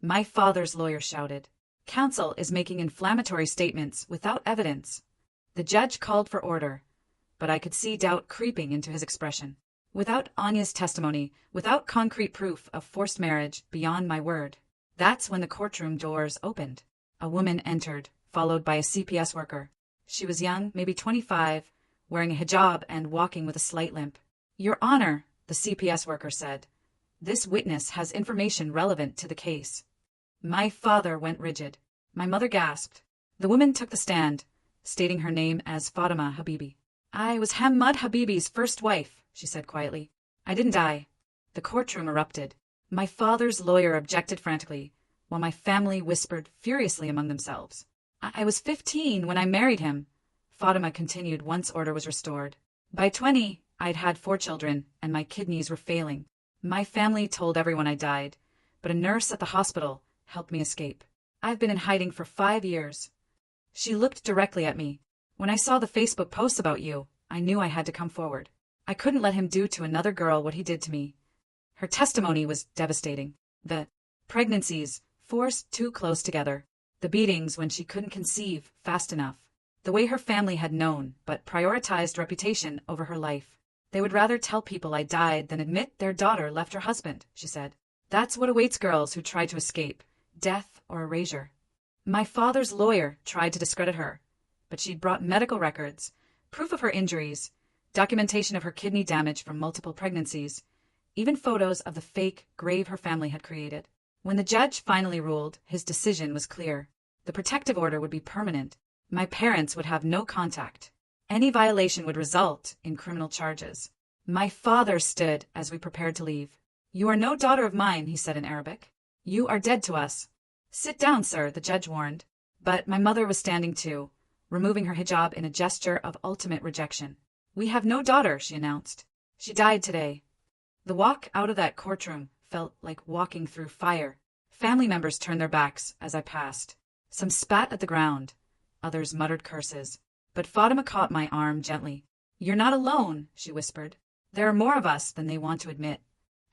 My father's lawyer shouted. "Counsel is making inflammatory statements without evidence." The judge called for order, but I could see doubt creeping into his expression. Without Anya's testimony, without concrete proof of forced marriage beyond my word. That's when the courtroom doors opened. A woman entered, followed by a CPS worker. She was young, maybe 25, wearing a hijab and walking with a slight limp. "Your Honor," the CPS worker said, "this witness has information relevant to the case." My father went rigid. My mother gasped. The woman took the stand, stating her name as Fatima Habibi. "I was Hamad Habibi's first wife," she said quietly. "I didn't die." The courtroom erupted. My father's lawyer objected frantically, while my family whispered furiously among themselves. "I was 15 when I married him," Fatima continued once order was restored. "By 20, I'd had 4 children, and my kidneys were failing. My family told everyone I died, but a nurse at the hospital helped me escape. I've been in hiding for 5 years." She looked directly at me. "When I saw the Facebook posts about you, I knew I had to come forward. I couldn't let him do to another girl what he did to me." Her testimony was devastating. The pregnancies forced too close together. The beatings when she couldn't conceive fast enough. The way her family had known, but prioritized reputation over her life. "They would rather tell people I died than admit their daughter left her husband," she said. "That's what awaits girls who try to escape, death or erasure." My father's lawyer tried to discredit her, but she'd brought medical records, proof of her injuries, documentation of her kidney damage from multiple pregnancies, even photos of the fake grave her family had created. When the judge finally ruled, his decision was clear. The protective order would be permanent. My parents would have no contact. Any violation would result in criminal charges. My father stood as we prepared to leave. "You are no daughter of mine," he said in Arabic. "You are dead to us." "Sit down, sir," the judge warned. But my mother was standing too, removing her hijab in a gesture of ultimate rejection. "We have no daughter," she announced. "She died today." The walk out of that courtroom felt like walking through fire. Family members turned their backs as I passed. Some spat at the ground. Others muttered curses. But Fatima caught my arm gently. "You're not alone," she whispered. "There are more of us than they want to admit."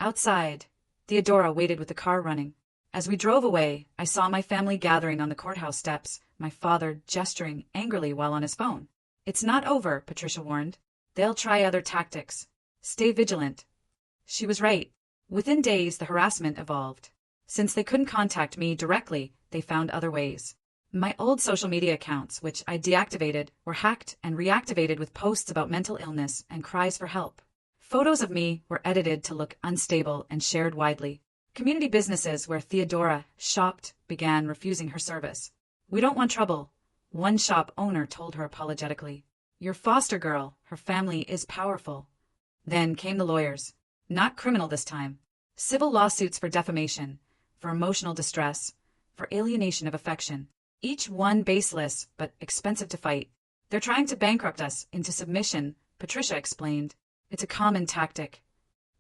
Outside, Theodora waited with the car running. As we drove away, I saw my family gathering on the courthouse steps, my father gesturing angrily while on his phone. "It's not over," Patricia warned. "They'll try other tactics. Stay vigilant." She was right. Within days, the harassment evolved. Since they couldn't contact me directly, they found other ways. My old social media accounts, which I deactivated, were hacked and reactivated with posts about mental illness and cries for help. Photos of me were edited to look unstable and shared widely. Community businesses where Theodora shopped began refusing her service. "We don't want trouble," one shop owner told her apologetically. "Your foster girl, her family is powerful." Then came the lawyers. Not criminal this time. Civil lawsuits for defamation, for emotional distress, for alienation of affection. Each one baseless, but expensive to fight. "They're trying to bankrupt us into submission," Patricia explained. "It's a common tactic."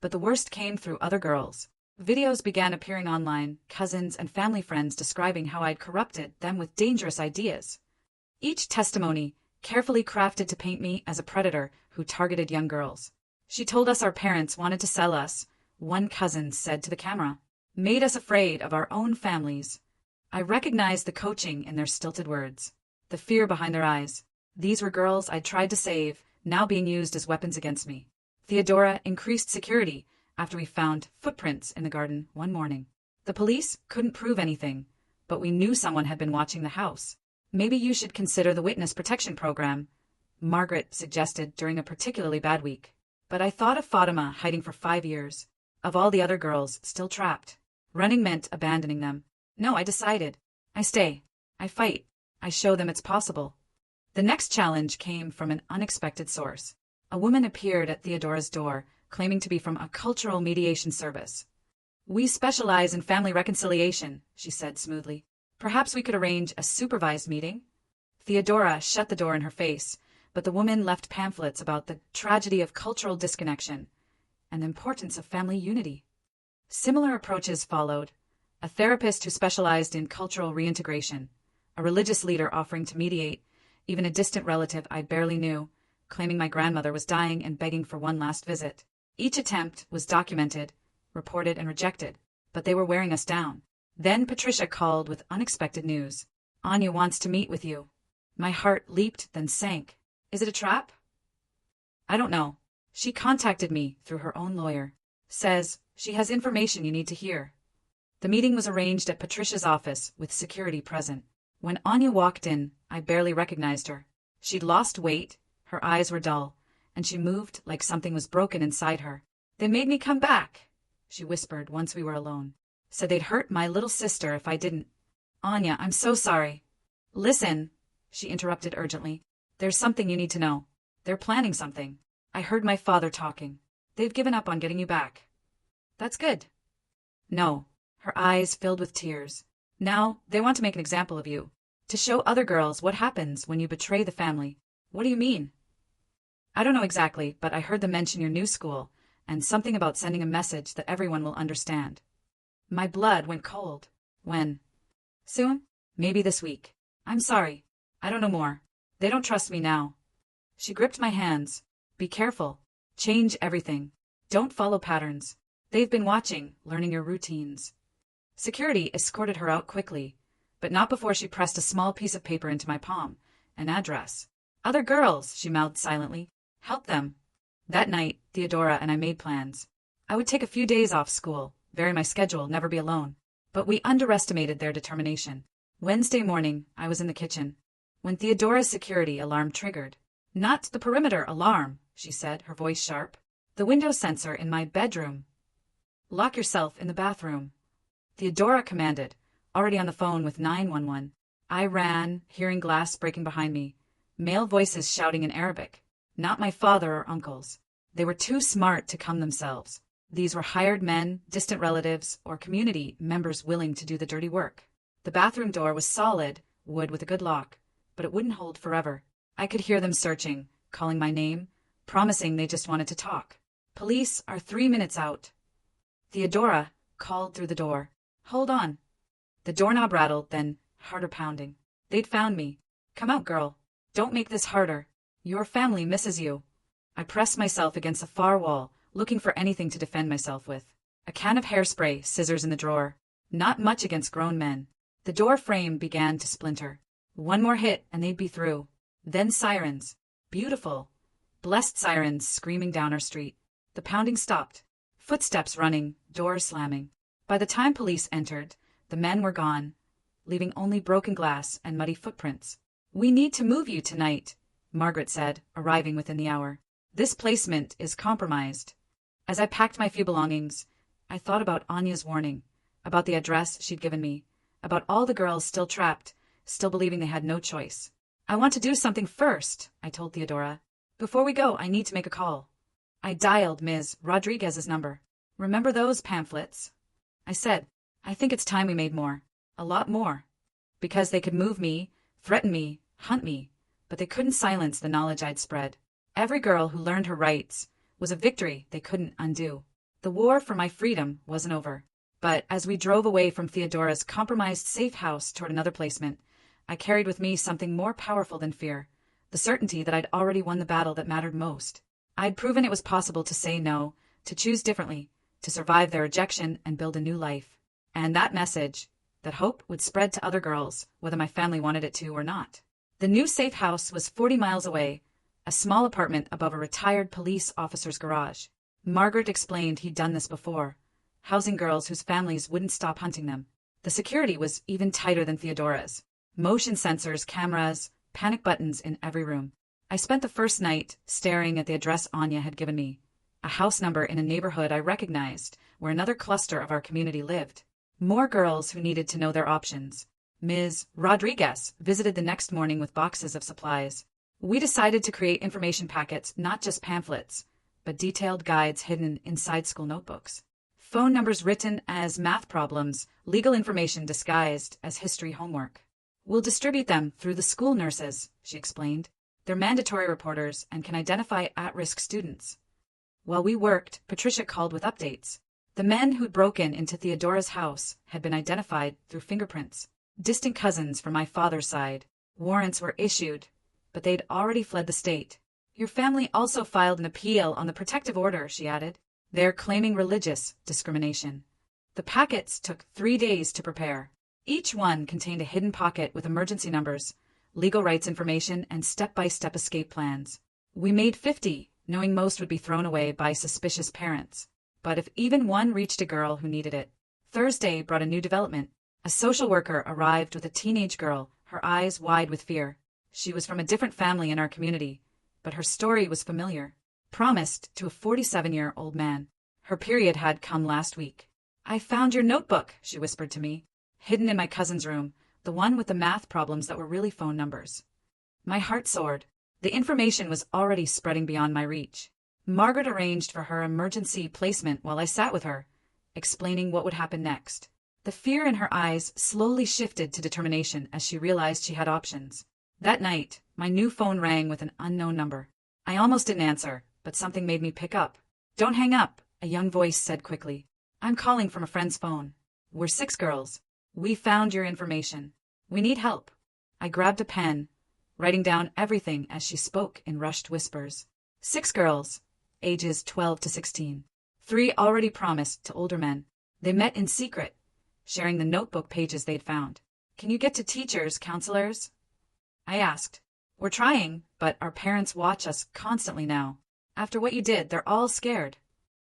But the worst came through other girls. Videos began appearing online, cousins and family friends describing how I'd corrupted them with dangerous ideas. Each testimony carefully crafted to paint me as a predator who targeted young girls. She told us our parents wanted to sell us, one cousin said to the camera. Made us afraid of our own families. I recognized the coaching in their stilted words, the fear behind their eyes. These were girls I'd tried to save, now being used as weapons against me. Theodora increased security after we found footprints in the garden one morning. The police couldn't prove anything, but we knew someone had been watching the house. Maybe you should consider the witness protection program, Margaret suggested during a particularly bad week. But I thought of Fatima hiding for 5 years, of all the other girls still trapped. Running meant abandoning them. No, I decided. I stay. I fight. I show them it's possible. The next challenge came from an unexpected source. A woman appeared at Theodora's door, claiming to be from a cultural mediation service. We specialize in family reconciliation, she said smoothly. Perhaps we could arrange a supervised meeting? Theodora shut the door in her face, but the woman left pamphlets about the tragedy of cultural disconnection and the importance of family unity. Similar approaches followed. A therapist who specialized in cultural reintegration, a religious leader offering to mediate, even a distant relative I barely knew, claiming my grandmother was dying and begging for one last visit. Each attempt was documented, reported, and rejected, but they were wearing us down. Then Patricia called with unexpected news. Anya wants to meet with you. My heart leaped, then sank. Is it a trap? I don't know. She contacted me through her own lawyer. Says she has information you need to hear. The meeting was arranged at Patricia's office with security present. When Anya walked in, I barely recognized her. She'd lost weight, her eyes were dull, and she moved like something was broken inside her. They made me come back, she whispered once we were alone. Said they'd hurt my little sister if I didn't. Anya, I'm so sorry. Listen, she interrupted urgently. There's something you need to know. They're planning something. I heard my father talking. They've given up on getting you back. That's good. No. Her eyes filled with tears. Now, they want to make an example of you. To show other girls what happens when you betray the family. What do you mean? I don't know exactly, but I heard them mention your new school, and something about sending a message that everyone will understand. My blood went cold. When? Soon? Maybe this week. I'm sorry. I don't know more. They don't trust me now. She gripped my hands. Be careful. Change everything. Don't follow patterns. They've been watching, learning your routines. Security escorted her out quickly, but not before she pressed a small piece of paper into my palm, an address. Other girls, she mouthed silently. Help them. That night, Theodora and I made plans. I would take a few days off school, vary my schedule, never be alone. But we underestimated their determination. Wednesday morning, I was in the kitchen, when Theodora's security alarm triggered. Not the perimeter alarm, she said, her voice sharp. The window sensor in my bedroom. Lock yourself in the bathroom. Theodora commanded, already on the phone with 911. I ran, hearing glass breaking behind me. Male voices shouting in Arabic. Not my father or uncles. They were too smart to come themselves. These were hired men, distant relatives, or community members willing to do the dirty work. The bathroom door was solid, wood with a good lock, but it wouldn't hold forever. I could hear them searching, calling my name, promising they just wanted to talk. Police are 3 minutes out. Theodora called through the door. Hold on. The doorknob rattled, then harder pounding. They'd found me. Come out, girl. Don't make this harder. Your family misses you. I pressed myself against the far wall, looking for anything to defend myself with. A can of hairspray, scissors in the drawer. Not much against grown men. The door frame began to splinter. One more hit and they'd be through. Then sirens. Beautiful. Blessed sirens screaming down our street. The pounding stopped. Footsteps running, doors slamming. By the time police entered, the men were gone, leaving only broken glass and muddy footprints. We need to move you tonight, Margaret said, arriving within the hour. This placement is compromised. As I packed my few belongings, I thought about Anya's warning, about the address she'd given me, about all the girls still trapped, still believing they had no choice. I want to do something first, I told Theodora. Before we go, I need to make a call. I dialed Ms. Rodriguez's number. Remember those pamphlets? I said, I think it's time we made more. A lot more. Because they could move me, threaten me, hunt me, but they couldn't silence the knowledge I'd spread. Every girl who learned her rights was a victory they couldn't undo. The war for my freedom wasn't over. But as we drove away from Theodora's compromised safe house toward another placement, I carried with me something more powerful than fear, the certainty that I'd already won the battle that mattered most. I'd proven it was possible to say no, to choose differently, to survive their rejection and build a new life. And that message, that hope would spread to other girls, whether my family wanted it to or not. The new safe house was 40 miles away, a small apartment above a retired police officer's garage. Margaret explained he'd done this before, housing girls whose families wouldn't stop hunting them. The security was even tighter than Theodora's. Motion sensors, cameras, panic buttons in every room. I spent the first night staring at the address Anya had given me, a house number in a neighborhood I recognized where another cluster of our community lived. More girls who needed to know their options. Ms. Rodriguez visited the next morning with boxes of supplies. We decided to create information packets, not just pamphlets, but detailed guides hidden inside school notebooks. Phone numbers written as math problems, legal information disguised as history homework. We'll distribute them through the school nurses, she explained. They're mandatory reporters and can identify at-risk students. While we worked, Patricia called with updates. The men who'd broken into Theodora's house had been identified through fingerprints. Distant cousins from my father's side. Warrants were issued, but they'd already fled the state. Your family also filed an appeal on the protective order, she added. They're claiming religious discrimination. The packets took 3 days to prepare. Each one contained a hidden pocket with emergency numbers, legal rights information, and step-by-step escape plans. We made 50, knowing most would be thrown away by suspicious parents. But if even one reached a girl who needed it. Thursday brought a new development. A social worker arrived with a teenage girl, her eyes wide with fear. She was from a different family in our community, but her story was familiar. Promised to a 47-year-old man. Her period had come last week. I found your notebook, she whispered to me. Hidden in my cousin's room, the one with the math problems that were really phone numbers. My heart soared. The information was already spreading beyond my reach. Margaret arranged for her emergency placement while I sat with her, explaining what would happen next. The fear in her eyes slowly shifted to determination as she realized she had options. That night, my new phone rang with an unknown number. I almost didn't answer, but something made me pick up. Don't hang up, a young voice said quickly. I'm calling from a friend's phone. We're 6 girls. We found your information. We need help. I grabbed a pen, writing down everything as she spoke in rushed whispers. 6 girls, ages 12 to 16. 3 already promised to older men. They met in secret, sharing the notebook pages they'd found. Can you get to teachers, counselors? I asked. We're trying, but our parents watch us constantly now. After what you did, they're all scared.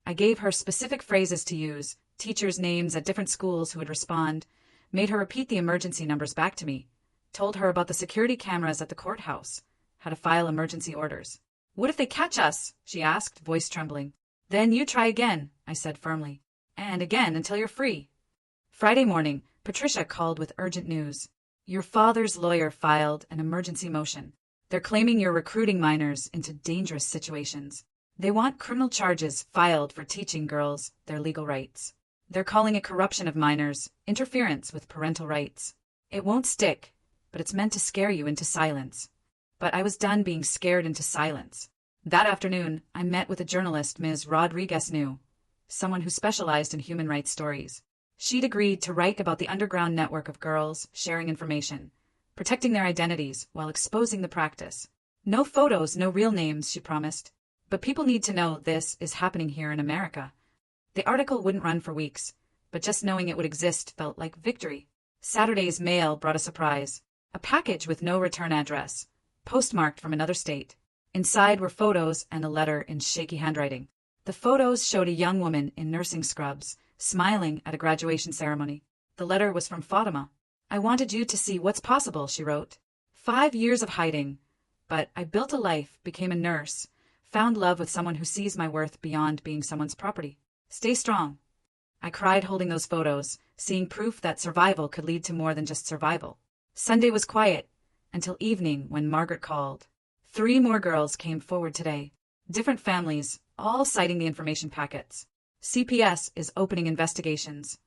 I gave her specific phrases to use, teachers' names at different schools who would respond, made her repeat the emergency numbers back to me, told her about the security cameras at the courthouse, how to file emergency orders. What if they catch us? She asked, voice trembling. Then you try again, I said firmly. And again until you're free. Friday morning, Patricia called with urgent news. Your father's lawyer filed an emergency motion. They're claiming you're recruiting minors into dangerous situations. They want criminal charges filed for teaching girls their legal rights. They're calling it corruption of minors, interference with parental rights. It won't stick, but it's meant to scare you into silence. But I was done being scared into silence. That afternoon, I met with a journalist Ms. Rodriguez knew, someone who specialized in human rights stories. She'd agreed to write about the underground network of girls sharing information, protecting their identities while exposing the practice. No photos, no real names, she promised. But people need to know this is happening here in America. The article wouldn't run for weeks, but just knowing it would exist felt like victory. Saturday's mail brought a surprise. A package with no return address, postmarked from another state. Inside were photos and a letter in shaky handwriting. The photos showed a young woman in nursing scrubs, smiling at a graduation ceremony. The letter was from Fatima. I wanted you to see what's possible, she wrote. 5 years of hiding, but I built a life, became a nurse, found love with someone who sees my worth beyond being someone's property. Stay strong. I cried holding those photos, seeing proof that survival could lead to more than just survival. Sunday was quiet, until evening when Margaret called. 3 more girls came forward today. Different families, all citing the information packets. CPS is opening investigations.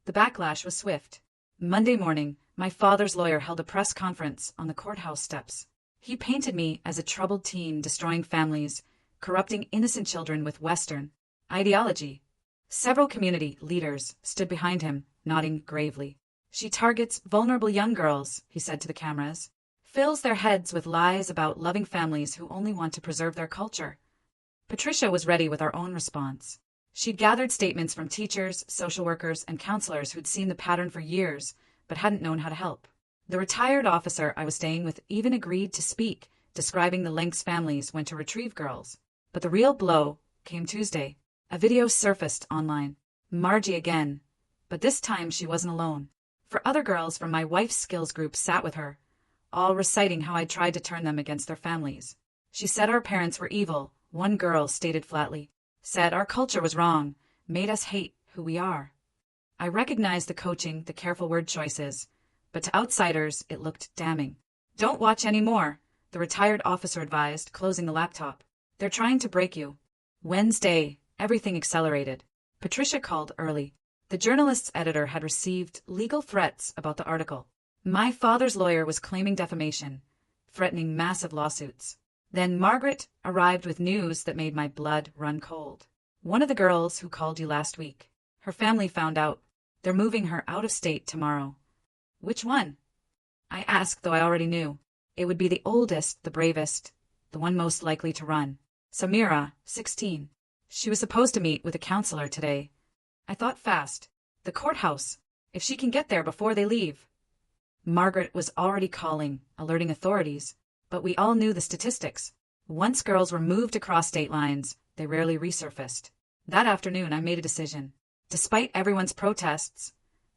The backlash was swift. Monday morning, my father's lawyer held a press conference on the courthouse steps. He painted me as a troubled teen destroying families, corrupting innocent children with Western ideology. Several community leaders stood behind him, nodding gravely. She targets vulnerable young girls, he said to the cameras. fills their heads with lies about loving families who only want to preserve their culture. Patricia was ready with our own response. She'd gathered statements from teachers, social workers, and counselors who'd seen the pattern for years, but hadn't known how to help. The retired officer I was staying with even agreed to speak, describing the lengths families went to retrieve girls. But the real blow came Tuesday. A video surfaced online. Margie again. But this time she wasn't alone. For other girls from my wife's skills group sat with her, all reciting how I tried to turn them against their families. She said our parents were evil, one girl stated flatly. Said our culture was wrong, made us hate who we are. I recognized the coaching, the careful word choices, but to outsiders it looked damning. Don't watch anymore, the retired officer advised, closing the laptop. They're trying to break you. Wednesday, everything accelerated. Patricia called early. The journalist's editor had received legal threats about the article. My father's lawyer was claiming defamation, threatening massive lawsuits. Then Margaret arrived with news that made my blood run cold. One of the girls who called you last week. Her family found out. They're moving her out of state tomorrow. Which one? I asked, though I already knew. It would be the oldest, the bravest, the one most likely to run. Samira, 16. She was supposed to meet with a counselor today. I thought fast. The courthouse. If she can get there before they leave. Margaret was already calling, alerting authorities. But we all knew the statistics. Once girls were moved across state lines, they rarely resurfaced. That afternoon I made a decision. Despite everyone's protests,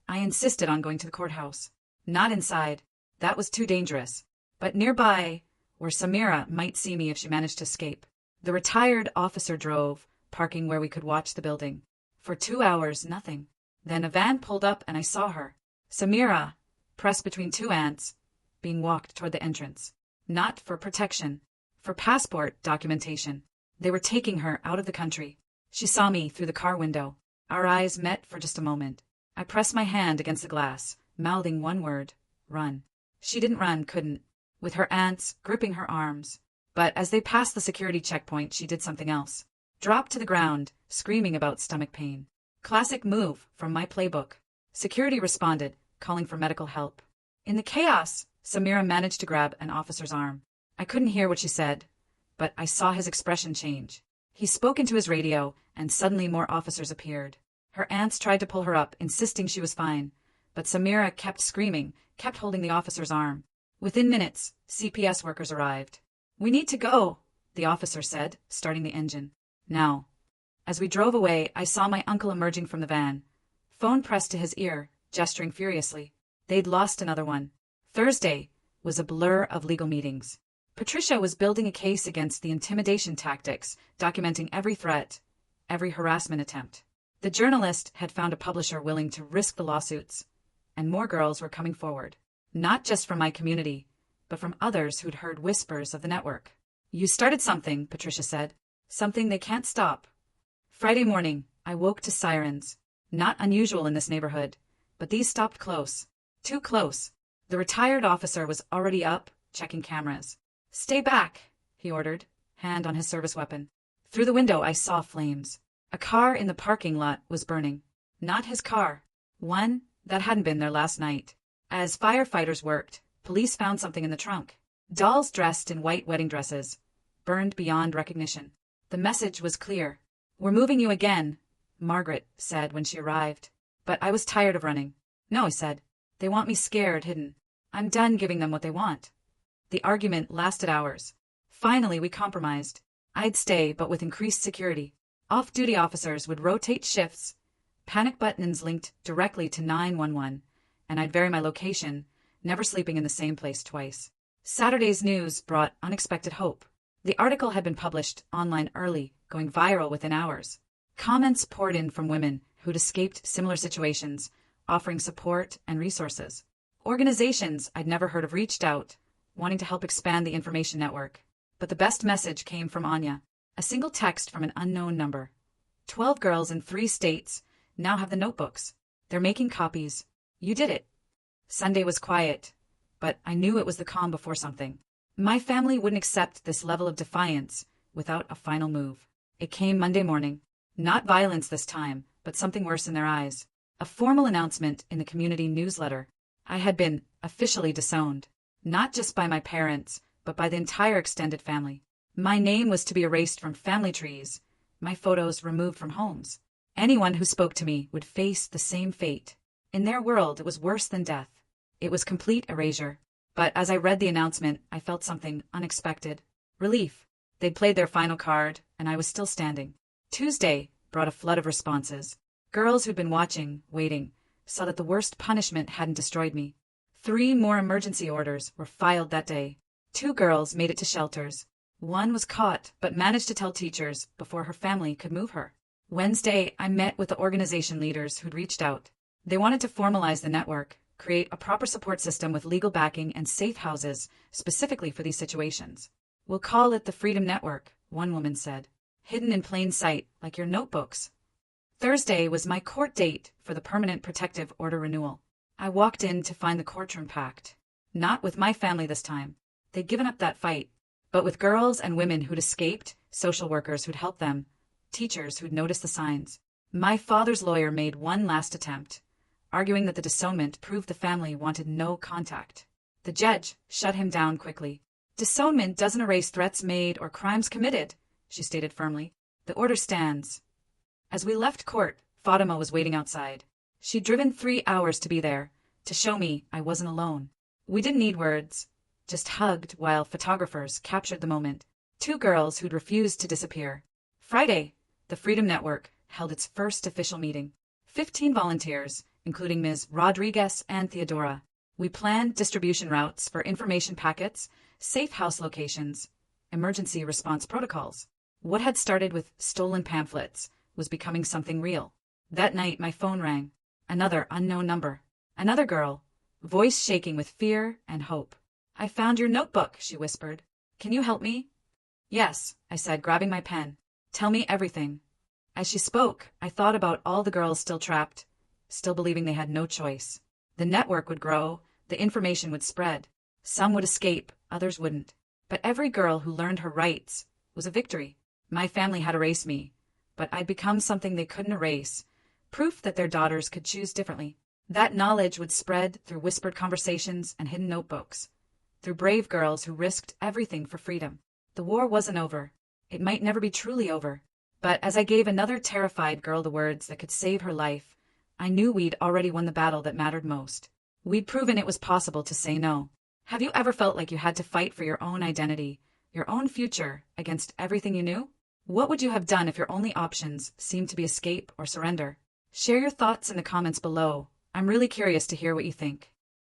I insisted on going to the courthouse. Not inside. That was too dangerous. But nearby, where Samira might see me if she managed to escape. The retired officer drove, parking where we could watch the building. For 2 hours, nothing. Then a van pulled up and I saw her. Samira, pressed between two ants, being walked toward the entrance. Not for protection. For passport documentation. They were taking her out of the country. She saw me through the car window. Our eyes met for just a moment. I pressed my hand against the glass, mouthing one word. Run. She didn't run, couldn't. With her aunts gripping her arms. But as they passed the security checkpoint, she did something else. Dropped to the ground, screaming about stomach pain. Classic move from my playbook. Security responded, calling for medical help. In the chaos, Samira managed to grab an officer's arm. I couldn't hear what she said, but I saw his expression change. He spoke into his radio, and suddenly more officers appeared. Her aunts tried to pull her up, insisting she was fine, but Samira kept screaming, kept holding the officer's arm. Within minutes, CPS workers arrived. We need to go, the officer said, starting the engine. Now. As we drove away, I saw my uncle emerging from the van. Phone pressed to his ear, gesturing furiously. They'd lost another one. Thursday was a blur of legal meetings. Patricia was building a case against the intimidation tactics, documenting every threat, every harassment attempt. The journalist had found a publisher willing to risk the lawsuits, and more girls were coming forward. Not just from my community, but from others who'd heard whispers of the network. You started something, Patricia said. Something they can't stop. Friday morning, I woke to sirens. Not unusual in this neighborhood, but these stopped close. Too close. The retired officer was already up, checking cameras. Stay back, he ordered, hand on his service weapon. Through the window I saw flames. A car in the parking lot was burning. Not his car. One that hadn't been there last night. As firefighters worked, police found something in the trunk. Dolls dressed in white wedding dresses. Burned beyond recognition. The message was clear. We're moving you again, Margaret said when she arrived. But I was tired of running. No, I said. They want me scared, hidden. I'm done giving them what they want. The argument lasted hours. Finally, we compromised. I'd stay, but with increased security. Off-duty officers would rotate shifts. Panic buttons linked directly to 911, and I'd vary my location, never sleeping in the same place twice. Saturday's news brought unexpected hope. The article had been published online early, going viral within hours. Comments poured in from women who'd escaped similar situations, offering support and resources. Organizations I'd never heard of reached out, wanting to help expand the information network. But the best message came from Anya. A single text from an unknown number. 12 girls in 3 states now have the notebooks. They're making copies. You did it. Sunday was quiet, but I knew it was the calm before something. My family wouldn't accept this level of defiance without a final move. It came Monday morning. Not violence this time, but something worse in their eyes. A formal announcement in the community newsletter. I had been officially disowned. Not just by my parents, but by the entire extended family. My name was to be erased from family trees, my photos removed from homes. Anyone who spoke to me would face the same fate. In their world, it was worse than death. It was complete erasure. But as I read the announcement, I felt something unexpected. Relief. They'd played their final card, and I was still standing. Tuesday brought a flood of responses. Girls who'd been watching, waiting, saw that the worst punishment hadn't destroyed me. 3 more emergency orders were filed that day. 2 girls made it to shelters. 1 was caught, but managed to tell teachers before her family could move her. Wednesday, I met with the organization leaders who'd reached out. They wanted to formalize the network, create a proper support system with legal backing and safe houses specifically for these situations. We'll call it the Freedom Network, one woman said. Hidden in plain sight, like your notebooks. Thursday was my court date for the Permanent Protective Order renewal. I walked in to find the courtroom packed. Not with my family this time. They'd given up that fight. But with girls and women who'd escaped, social workers who'd helped them, teachers who'd noticed the signs. My father's lawyer made one last attempt, arguing that the disownment proved the family wanted no contact. The judge shut him down quickly. Disownment doesn't erase threats made or crimes committed, she stated firmly. The order stands. As we left court, Fatima was waiting outside. She'd driven 3 hours to be there, to show me I wasn't alone. We didn't need words, just hugged while photographers captured the moment. 2 girls who'd refused to disappear. Friday, the Freedom Network held its first official meeting. 15 volunteers, including Ms. Rodriguez and Theodora. We planned distribution routes for information packets, safe house locations, emergency response protocols. What had started with stolen pamphlets was becoming something real. That night, my phone rang. Another unknown number. Another girl, voice shaking with fear and hope. I found your notebook, she whispered. Can you help me? Yes, I said, grabbing my pen. Tell me everything. As she spoke, I thought about all the girls still trapped, still believing they had no choice. The network would grow, the information would spread. Some would escape, others wouldn't. But every girl who learned her rights was a victory. My family had erased me, but I'd become something they couldn't erase, proof that their daughters could choose differently. That knowledge would spread through whispered conversations and hidden notebooks, through brave girls who risked everything for freedom. The war wasn't over. It might never be truly over. But as I gave another terrified girl the words that could save her life, I knew we'd already won the battle that mattered most. We'd proven it was possible to say no. Have you ever felt like you had to fight for your own identity, your own future, against everything you knew? What would you have done if your only options seemed to be escape or surrender? Share your thoughts in the comments below. I'm really curious to hear what you think.